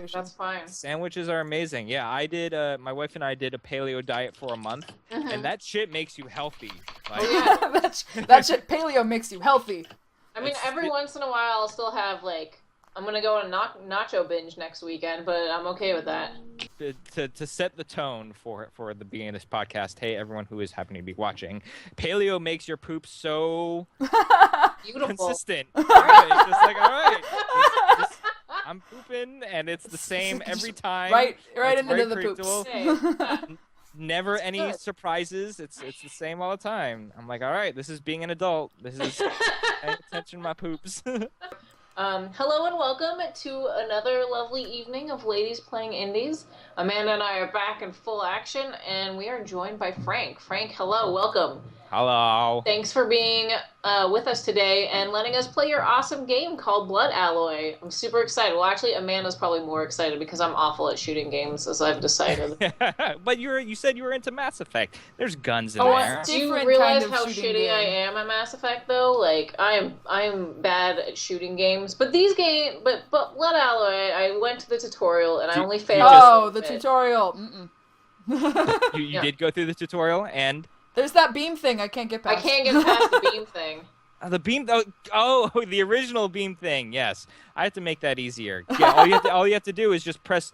nutrition. That's fine. Sandwiches are amazing. Yeah, I did. My wife and I did a paleo diet for a month, and that shit makes you healthy. Like, that shit paleo makes you healthy. I mean, every once in a while, I'll still have like I'm gonna go on a nacho binge next weekend, but I'm okay with that. To set the tone for the beginning of this podcast, hey everyone who is happening to be watching, paleo makes your poop so Beautiful. consistent. Right? It's just like, all right, I'm pooping and it's the same every time. Right It's into very the predictable. poops. Never any surprises. It's the same all the time. I'm like, all right, this is being an adult. This is paying attention to my poops. Hello and welcome to another lovely evening of Ladies Playing Indies. Amanda and I are back in full action, and we are joined by Frank. Frank, hello, welcome. Hello. Thanks for being with us today and letting us play your awesome game called Blood Alloy. I'm super excited. Well, actually, Amanda's probably more excited because I'm awful at shooting games, as I've decided. But you said you were into Mass Effect. There's guns in Oh, there. Do you Different realize kind of how shooting shitty I game. am at Mass Effect, though? Like, I'm bad at shooting games. But but Blood Alloy, I went to the tutorial and I only failed. Oh, the tutorial. You did go through the tutorial and. There's that beam thing I can't get past. I can't get past the beam thing. The beam, oh, the original beam thing. Yes, I have to make that easier. Yeah, all you have to do is just press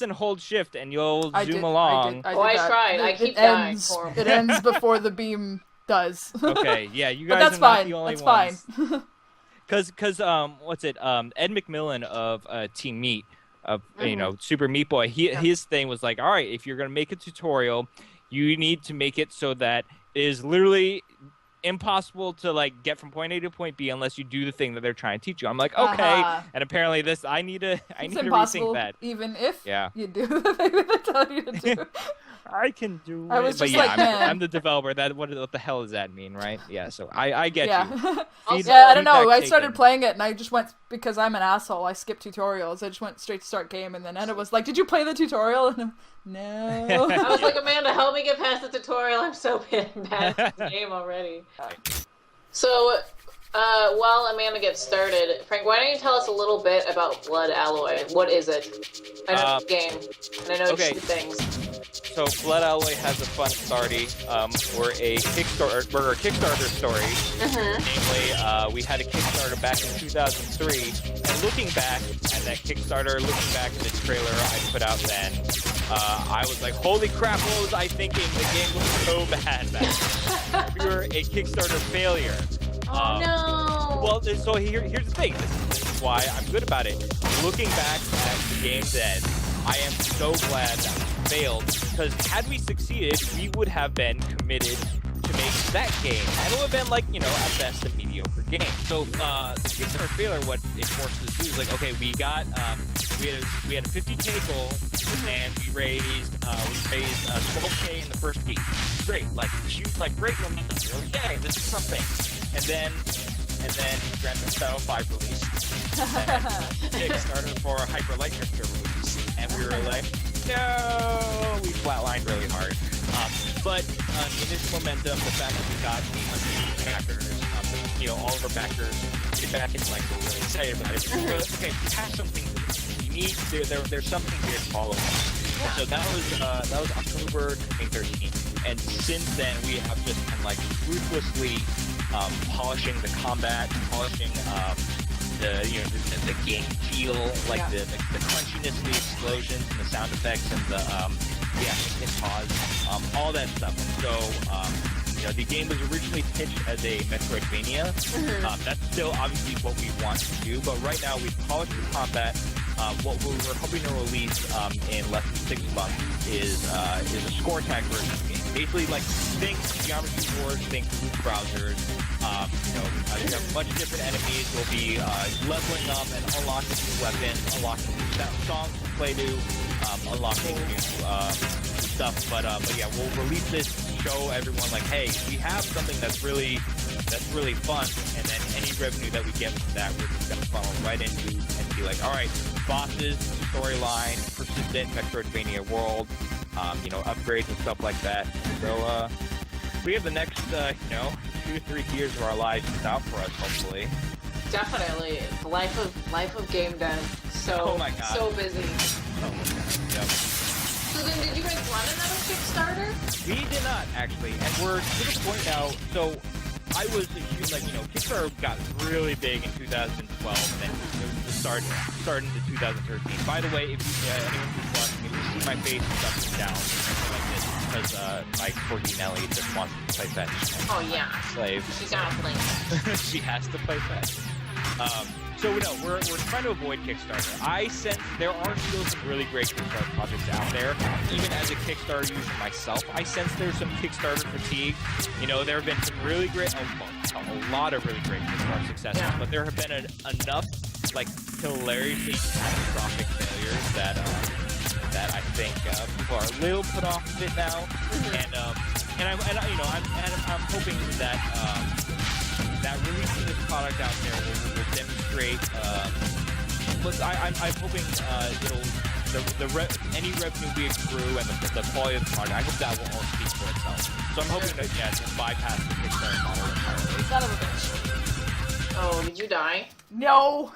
and hold shift, and you'll zoom along. I tried. I keep dying. It ends before the beam does. Okay, yeah, you But guys that's are not fine. the only That's ones. fine. Cause what's it? Ed McMillan of Team Meat, of Super Meat Boy. His thing was like, all right, if you're gonna make a tutorial, you need to make it so that it is literally impossible to like get from point A to point B unless you do the thing that they're trying to teach you. I'm like, okay, and apparently I need to rethink that. Even if you do the thing that they tell you to do. I can do it. I was just I'm the developer. What the hell does that mean, right? Yeah, so I get you. I don't know. I started playing it and I just went, because I'm an asshole, I skipped tutorials. I just went straight to start game, and then Anna was like, did you play the tutorial? And no. I was like, Amanda, help me get past the tutorial. I'm so bad at this game already. So, while Amanda gets started, Frank, why don't you tell us a little bit about Blood Alloy? What is it? I know it's a game, and I know you shoot things. So Blood Alloy has a fun starty. We're a Kickstarter story. Namely, we had a Kickstarter back in 2003, and looking back at that Kickstarter, looking back at the trailer I put out then, I was like, holy crap, what was I thinking? The game was so bad back then. We were a Kickstarter failure. Oh no! Well, so here's the thing. This is why I'm good about it. Looking back at the game's end, I am so glad that we failed, because had we succeeded, we would have been committed to make that game. And it would have been like, at best a mediocre game. So the Kickstarter failure, what it forced us to do is like, okay, we got we had a 50K goal, and we raised 12K in the first week. Great, great momentum. Okay, this is something. And then Grand Theft Auto 5 released. Kickstarter for Hyper Light Drifter released. And we were like, no! We flatlined really hard. But the initial momentum, the fact that we got 100 backers, all of our backers get back and like we're really excited about it. We're like, okay, we have something. There's something here to follow on. So that was October 2013. And since then we have just been like ruthlessly polishing the combat, polishing the game feel, like the crunchiness of the explosions and the sound effects and the hit pause, all that stuff. And so the game was originally pitched as a Metroidvania. That's still obviously what we want to do, but right now we've polished the combat. What we're hoping to release in less than 6 months is a score tag version of the game. Basically, like, think Geometry Wars, think loot browsers. You have a bunch of different enemies. We'll be leveling up and unlocking new weapons, unlocking new songs to play to, unlocking new stuff. But yeah, we'll release this to show everyone, like, hey, we have something that's really fun, and then any revenue that we get from that, we're just gonna funnel right into and be like, all right, bosses, storyline, persistent Metroidvania world, upgrades and stuff like that. So we have the next 2 to 3 years of our lives out for us, hopefully. Definitely. The life of game dev. So, Oh my God. so busy. Oh my God. Yep. So then did you guys run another Kickstarter? We did not, actually, and we're to the point now, so I was a huge, like, Kickstarter got really big in 2012, and then it was starting into 2013. By the way, if anyone who's watching, if you see my face up and down like this, because my corgi Nelly just wants to play fetch. Oh yeah. Slave. She gotta play. She has to play fetch. So no, we're trying to avoid Kickstarter. I sense there are still some really great Kickstarter projects out there. Even as a Kickstarter user myself, I sense there's some Kickstarter fatigue. There have been some really great, a lot of really great Kickstarter successes, but there have been enough like hilariously catastrophic failures that I think people are a little put off of it now. I'm hoping that. That releasing this product out there will demonstrate. I'm hoping any revenue we accrue and the quality of the product. I hope that will all speak for itself. So I'm hoping that to bypass the Kickstarter model entirely. Son of a bitch. Oh, did you die? No.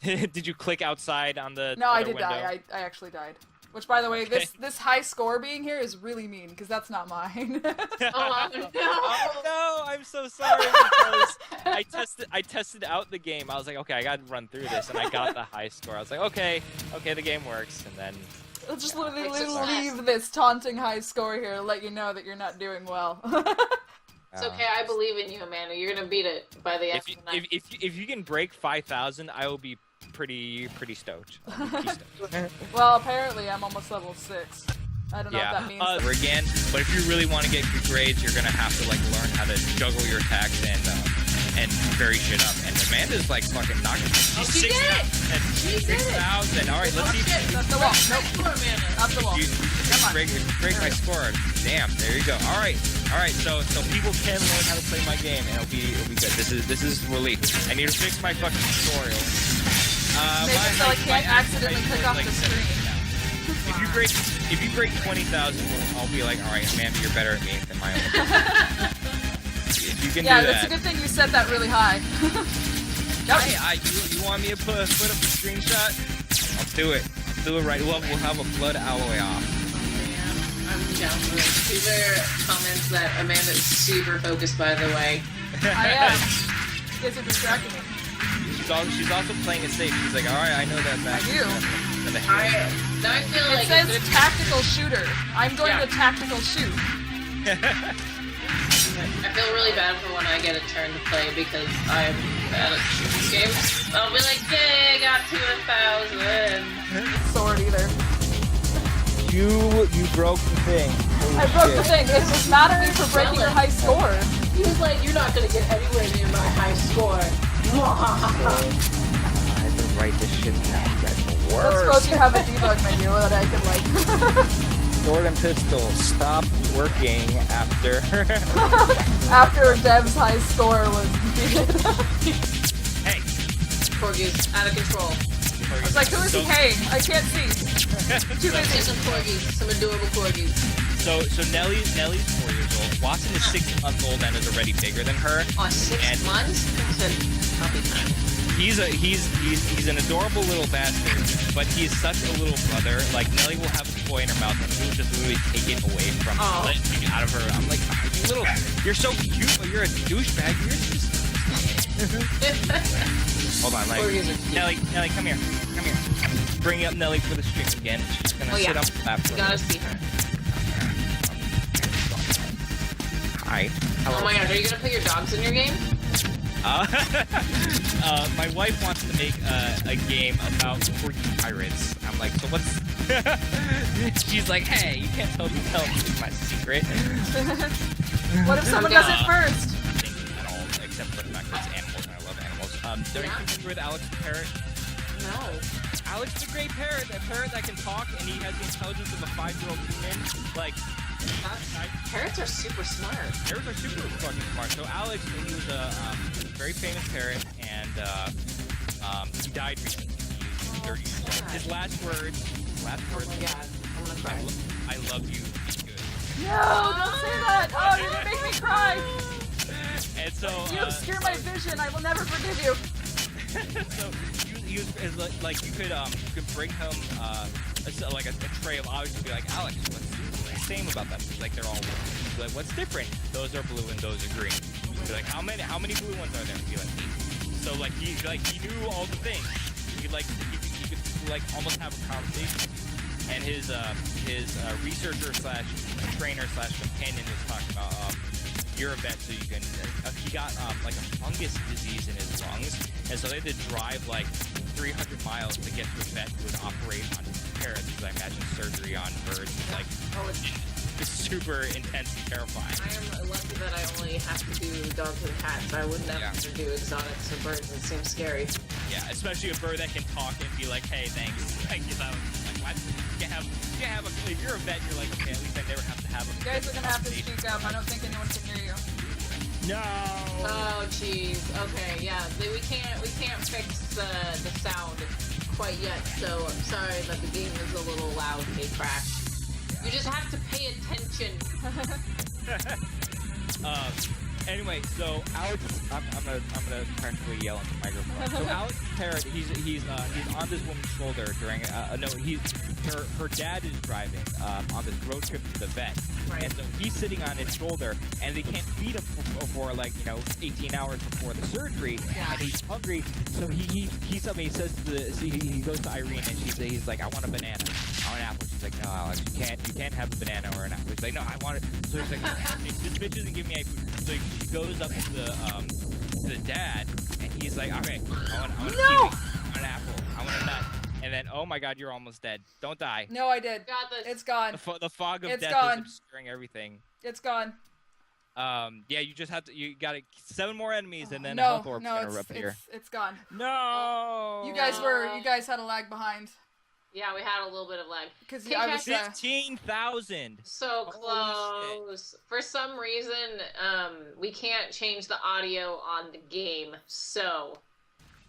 Did you click outside on the? No, I did window? die. I actually died. Which, by the way, this high score being here is really mean, because that's not mine. Oh, no. Oh no, I'm so sorry, because I tested out the game. I was like, okay, I gotta run through this, and I got the high score. I was like, okay, the game works, and then... I'll just literally leave this taunting high score here to let you know that you're not doing well. It's okay, I believe in you, Amanda. You're gonna beat it by the end of the night. If you can break 5,000, I will be pretty stoked. Well, apparently I'm almost level 6. I don't know what that means. Again, but if you really want to get good grades, you're gonna have to like learn how to juggle your attacks and vary shit up. And Amanda's like fucking knocking. She did it! She did it! 6,000. All right, let's see. That's the wall. Nope. That's the wall. Come on. Break my score. Damn. There you go. All right. So people can learn how to play my game, and it'll be good. This is relief. I need to fix my fucking tutorial. Maybe so I can't accidentally click off the screen. If you break 20,000, I'll be like, all right, Amanda, you're better at me than my own. If you can do that. Yeah, that's a good thing you set that really high. You want me to put up a screenshot? I'll do it. Right. We'll have a blood alloy off. I'm down for it. These are comments that Amanda is super focused, by the way. I am. You guys are distracting me. She's also playing it safe. She's like, alright, I know that match. I do. Now I feel like it says tactical shooter. I'm going to tactical shoot. I feel really bad for when I get a turn to play because I'm bad at shooting games. I'll be like, yay, I got to 1,000. Sword either. You broke the thing. I broke the thing. It was mad at me for breaking your high score. He was like, you're not going to get anywhere near my high score. I had to write this shit down. That's the worst. Let's suppose you have a debug menu that I can like. Sword and pistol stopped working after after Dev's high score was defeated. Hey, Corgi's out of control. I was like, who is he paying? I can't see. Too busy. Some corgis, some adorable corgis. So Nellie's 4 years old. Watson is 6 months old and is already bigger than her. Oh, 6 months? That's a puppy time. He's an adorable little bastard, but he's such a little brother. Like Nellie will have a toy in her mouth and he'll just literally take it away from her, let it out of her. I'm like, you're so cute, but you're a douchebag. You're just. Hold on, like Nellie, come here. Bringing up Nellie for the stream again. She's gonna sit up the platform. You gotta see her. Hi. Hello. Oh my gosh, are you gonna put your dogs in your game? My wife wants to make a game about corgi pirates. I'm like, so what's... She's like, hey, you can't tell me my secret. What if someone does it first? At all, except for the fact that it's animals, and I love animals. Don't you familiar with Alex the parrot? No. Alex the great parrot, a parrot that can talk, and he has the intelligence of a 5-year-old human. Like, parrots are super smart. Parrots are super fucking smart. So Alex, he was a very famous parrot, and he died recently. He was 30 years old. His last words. Oh my god, I'm gonna cry. I love you. Be good. No, don't say that. Oh, you're gonna make me cry. And so you obscure my vision. I will never forgive you. So you could bring him like a tray of objects and be like, Alex, what's the same about them? He's like, they're all blue. He's like, what's different? Those are blue and those are green. He'd be like, how many blue ones are there? He'd be like, 8. So like he knew all the things. He could almost have a conversation. And his researcher slash trainer slash companion was talking about your event, so you can. He got like a fungus disease in his lungs, and so they had to drive like 300 miles to get to a vet who would operate on parrots. Because I imagine surgery on birds is like it's super intense and terrifying. I am lucky that I only have to do dogs and cats. I would never do exotics or birds. It seems scary. Yeah, especially a bird that can talk and be like, "Hey, thanks." Like, you know, like what? You have if you're a vet, you're like, okay, at least I never have to have a. You guys are gonna have to speak up. I don't think anyone can hear you. No. Oh jeez. Okay, yeah. We can't fix the sound quite yet. So I'm sorry that the game is a little loud. They crash. You just have to pay attention. Anyway, so Alex, I'm gonna practically yell into the microphone. So Alex Parrott, he's on this woman's shoulder during her dad is driving on this road trip to the vet, right. And so he's sitting on his shoulder, and they can't feed him for like 18 hours before the surgery, and he's hungry. So he says he goes to Irene, and he's like, I want a banana, I want an apple. She's like, no, Alex, you can't have a banana or an apple. He's like, no, I want it. So he's like, this bitch doesn't give me any food. So he goes up to the dad, and he's like, okay, I want a kiwi, I want an apple, I want a nut. And then, oh my God, you're almost dead. Don't die. No, I did. Got this. It's gone. The fog of It's death gone. is obscuring everything. It's gone. Yeah, you just have to. You got 7 more enemies, and then a No, health orb's gonna appear. it's gone. No. You guys had a lag behind. Yeah, we had a little bit of lag. Because Hey, I was 15,000. So close. For some reason, we can't change the audio on the game. So,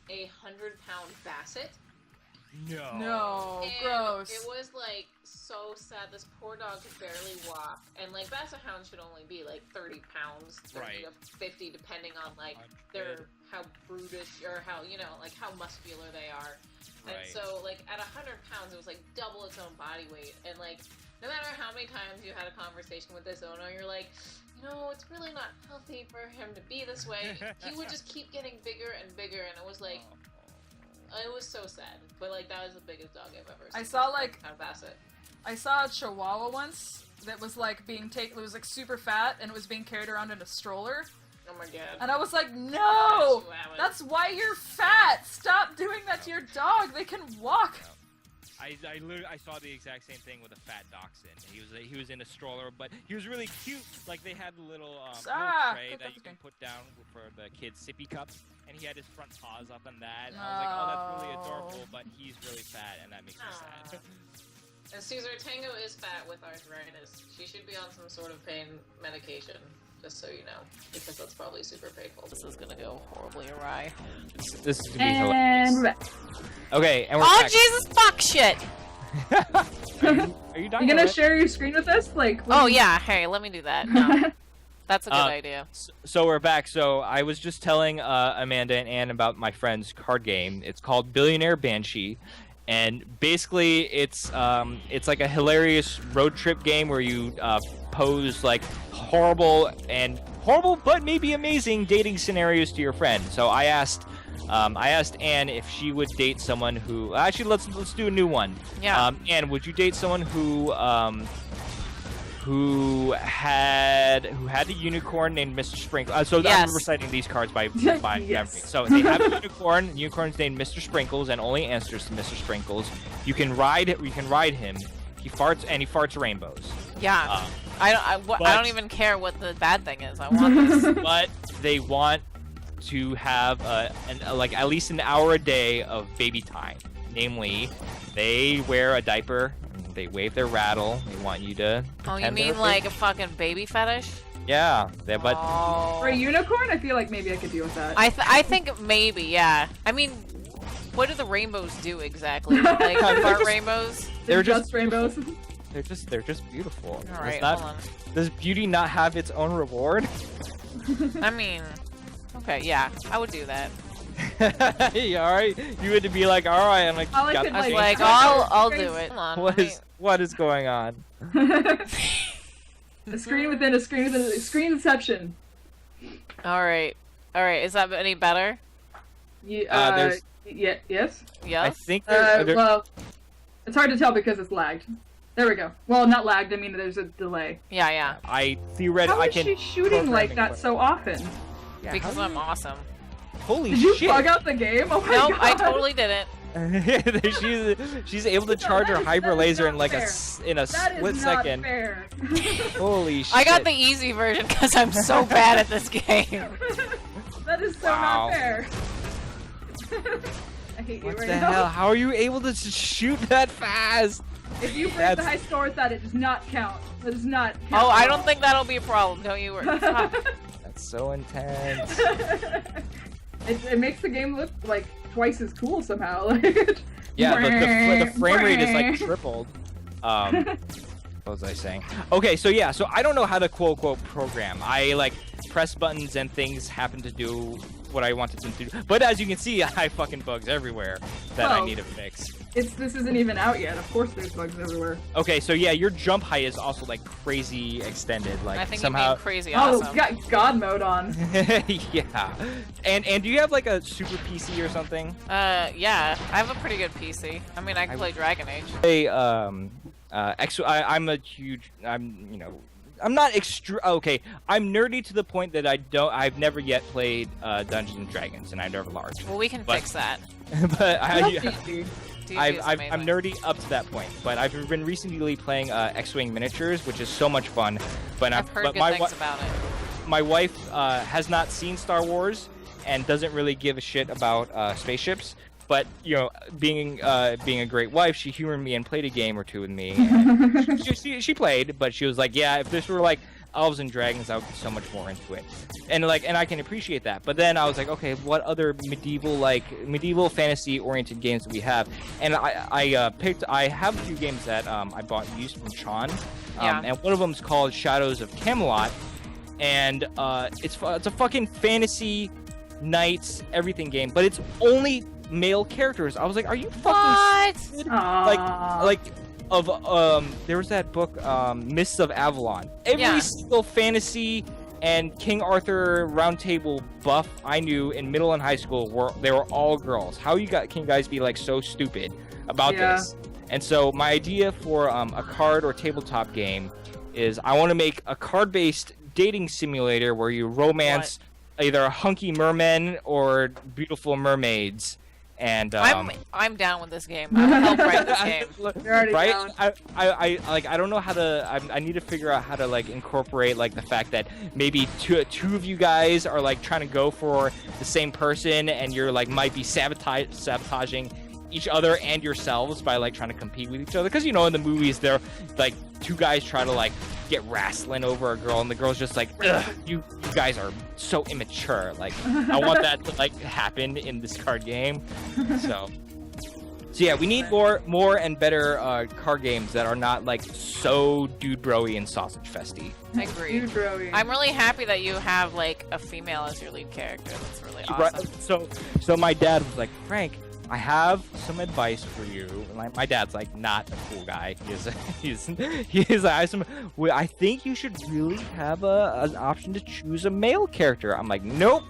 a 100-pound basset. No. And gross. It was like so sad. This poor dog could barely walk, and like basset hounds should only be like 30 pounds, 30 to 50, depending on like how brutish or how like how muscular they are. Right. And so, like, at 100 pounds, it was, like, double its own body weight. And, like, no matter how many times you had a conversation with this owner, you're like, it's really not healthy for him to be this way. He would just keep getting bigger and bigger, and it was, like, it was so sad. But, like, that was the biggest dog I've ever seen. I saw, like, a basset. I saw a Chihuahua once that was, like, it was, like, super fat, and it was being carried around in a stroller. Oh my God. And I was like, no! That's why you're fat! Stop doing that to your dog! They can walk! I saw the exact same thing with a fat dachshund. He was in a stroller, but he was really cute. Like, they had a little tray that you can put down for the kids' sippy cups, and he had his front paws up on that. And I was like, oh, that's really adorable, but he's really fat, and that makes me sad. And Caesar, Tango is fat with arthritis. She should be on some sort of pain medication. Just so you know, because that's probably super painful. This is gonna go horribly awry. This is gonna be hilarious. Okay, and we're oh back. Jesus fuck shit! Are you done? You gonna share your screen with us? Like. Oh yeah, hey, let me do that. No. That's a good idea. So we're back. So I was just telling Amanda and Anne about my friend's card game. It's called Billionaire Banshee. And basically, it's like a hilarious road trip game where you pose like horrible but maybe amazing dating scenarios to your friend. So I asked Anne if she would date someone who actually let's do a new one. Yeah. Anne, would you date someone who had a unicorn named Mr. Sprinkles? So yes. I'm reciting these cards by Yes. memory. So they have a unicorn. Unicorn's named Mr. Sprinkles and only answers to Mr. Sprinkles. You can ride him. He farts rainbows. Yeah. I don't even care what the bad thing is. I want this. But they want to have at least an hour a day of baby time. Namely, they wear a diaper. They wave their rattle. They want you to. Oh, you mean like a fucking baby fetish? Yeah, but. Oh. For a unicorn, I feel like maybe I could deal with that. I think maybe, yeah. I mean, what do the rainbows do exactly? Like fart rainbows? They're just rainbows. They're just beautiful. All right, hold on. Does beauty not have its own reward? I mean, Okay, yeah, I would do that. Yeah, all right. You had to be like, all right, I'm like, I like got it, the I was thing. like, I'll do it. Hold on, What is going on? A screen within a screen within a screen inception. All right. Is that any better? Yeah, yes. Yes. I think there, Well, it's hard to tell because it's lagged. There we go. Well, not lagged. I mean, there's a delay. Yeah. I theoretically How I is can. she shooting like that programming so often? Yeah, Because I'm awesome. Holy Did you shit! bug out the game? Oh my Nope, god! I totally didn't. she's able to charge her hyper laser in like fair. in a That split is not second. fair. Holy shit! I got the easy version because I'm so bad at this game. That is so Wow. not fair. I hate you What right the now. hell? How are you able to shoot that fast? If you break the That's- high score with that, it does not count. It does not count. Oh, I at don't all. think that'll be a problem. Don't you worry. Stop. That's so intense. it makes the game look like twice as cool somehow. Yeah, the frame rate is like tripled. What was I saying? Okay, so yeah, so I don't know how to quote unquote program. I like press buttons and things happen to do what I wanted them to do. But as you can see, I fucking bugs everywhere that I Oh. need to fix. This isn't even out yet. Of course, there's bugs everywhere. Okay, so yeah, your jump height is also like crazy extended. Like I think somehow. you mean crazy Oh, awesome. it's got God mode on. Yeah. And do you have like a super PC or something? Yeah, I have a pretty good PC. I mean, I can play Dragon Age. I'm a huge. I'm not okay. I'm nerdy to the point that I've never yet played Dungeons and Dragons, and I've never large. Well, we can But- fix that. But That's easy. DG is I'm amazing. nerdy up to that point. But I've been recently playing X-wing miniatures, which is so much fun. But I've heard but good things about it. my wife has not seen Star Wars and doesn't really give a shit about spaceships. But you know, being a great wife, she humored me and played a game or two with me. And she played, but she was like, "Yeah, if this were like elves and dragons, I would be so much more into it." And I can appreciate that. But then I was like, okay, what other medieval fantasy oriented games do we have? And I have a few games that I bought used from Sean. Yeah. And one of them is called Shadows of Camelot, and it's a fucking fantasy knights everything game, but it's only male characters. I was like, are you fucking What? stupid? Aww. Like there was that book Mists of Avalon. Every Yeah. single fantasy and King Arthur round table buff I knew in middle and high school they were all girls. How can you guys be like so stupid about Yeah. this? And so my idea for a card or tabletop game is I want to make a card-based dating simulator where you romance either hunky mermen or beautiful mermaids. And I'm down with this game. I will help write this game. You're already right? down. I don't know how to. I need to figure out how to like incorporate like the fact that maybe two of you guys are like trying to go for the same person, and you're like might be sabotaging each other and yourselves by like trying to compete with each other. Because you know in the movies they're like two guys try to like get wrestling over a girl, and the girl's just like, ugh, you guys are so immature. Like I want that to like happen in this card game. So yeah, we need more and better card games that are not like so dude broy and sausage festy. I agree. You growing. I'm really happy that you have like a female as your lead character. That's really awesome. So my dad was like, Frank, I have some advice for you. And my dad's like not a cool guy. He's I think you should really have an option to choose a male character. I'm like, nope.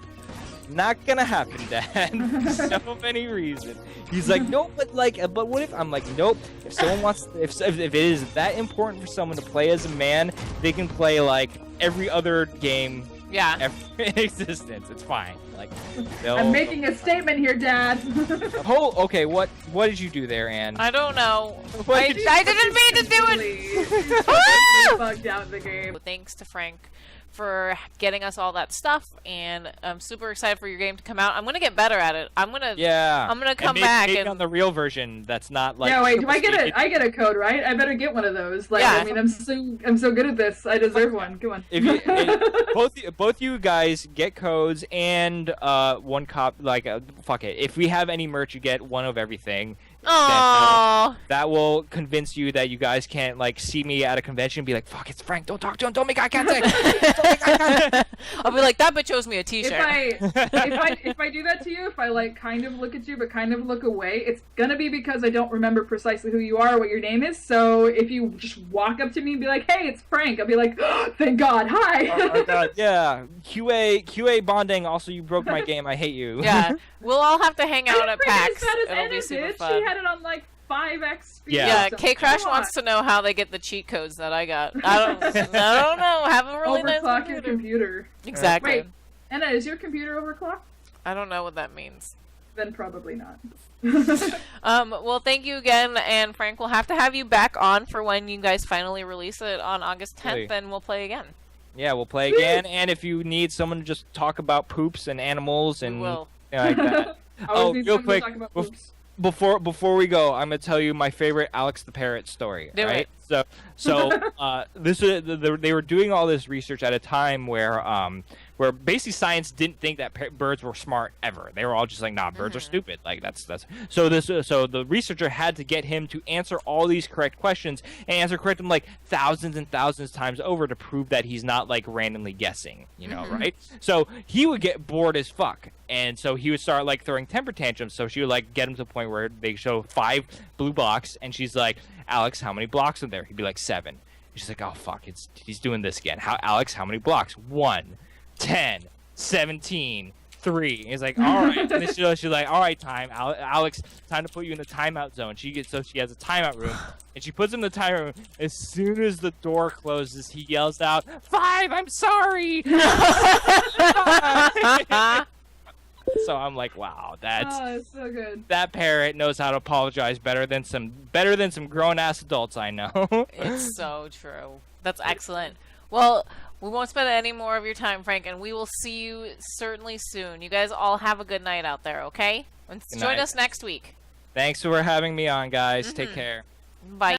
Not gonna happen, Dad. So many reasons. He's like, nope, but what if? I'm like, nope. If someone wants, if it is that important for someone to play as a man, they can play like every other game Yeah. ever in existence. It's fine. Like, I'm making a statement here, Dad. Okay, what did you do there, Anne? I don't know. What I did you- didn't mean to do it. It. Bugged out the game. Thanks to Frank for getting us all that stuff, and I'm super excited for your game to come out. I'm gonna get better at it. I'm gonna come and back maybe and on the real version. That's not like. Yeah, wait. Do I triple get speed. I get a code, right? I better get one of those. Like, Yeah. I mean, I'm so good at this. I deserve one. Come on. If you, both you guys get codes and one cop. Like, fuck it. If we have any merch, you get one of everything. Aww. that will convince you that you guys can't like see me at a convention and be like, fuck, it's Frank, don't talk to him, don't make eye contact. Don't make eye contact. I'll be like, that bitch owes me a t-shirt. If I do that to you, if I like kind of look at you but kind of look away, it's gonna be because I don't remember precisely who you are or what your name is. So if you just walk up to me and be like, hey, it's Frank, I'll be like, oh, thank God, hi. Oh my God, yeah. QA bonding. Also, you broke my game. I hate you. Yeah, we'll all have to hang out at PAX. It'll Aenne be super did. fun. She had it on like 5x speed. Yeah. Yeah, K-Crash wants to know how they get the cheat codes that I got. I don't know. Haven't really known. Overclock your computer. Exactly. Wait, Anna, is your computer overclocked? I don't know what that means. Then probably not. Well, thank you again, and Frank, we'll have to have you back on for when you guys finally release it on August 10th, Really? and we'll play again. Yeah, we'll play again. And if you need someone to just talk about poops and animals and We will. like that. Always need real someone to quick, talk about poops. before we go, I'm gonna tell you my favorite Alex the Parrot story. Do right? it. So this is they were doing all this research at a time where basically science didn't think that birds were smart ever. They were all just like, nah, birds are stupid. Like that's so the researcher had to get him to answer all these correct questions and answer correct them like thousands and thousands of times over to prove that he's not like randomly guessing, right? So he would get bored as fuck. And so he would start like throwing temper tantrums. So she would like get him to the point where they show 5 blue blocks, and she's like, Alex, how many blocks are there? He'd be like 7. And she's like, oh fuck, he's doing this again. Alex, how many blocks? 1, 10, 17, 3. And he's like, all right. And then she's like, all right, Alex, time to put you in the timeout zone. She has a timeout room, and she puts him in the timeout room. As soon as the door closes, he yells out, 5, I'm sorry. So I'm like, wow, It's so good. that parrot knows how to apologize better than some grown ass adults I know. It's so true. That's excellent. Well, we won't spend any more of your time, Frank, and we will see you certainly soon. You guys all have a good night out there, okay? And Good join night. us next week. Thanks for having me on, guys. Take care. Bye.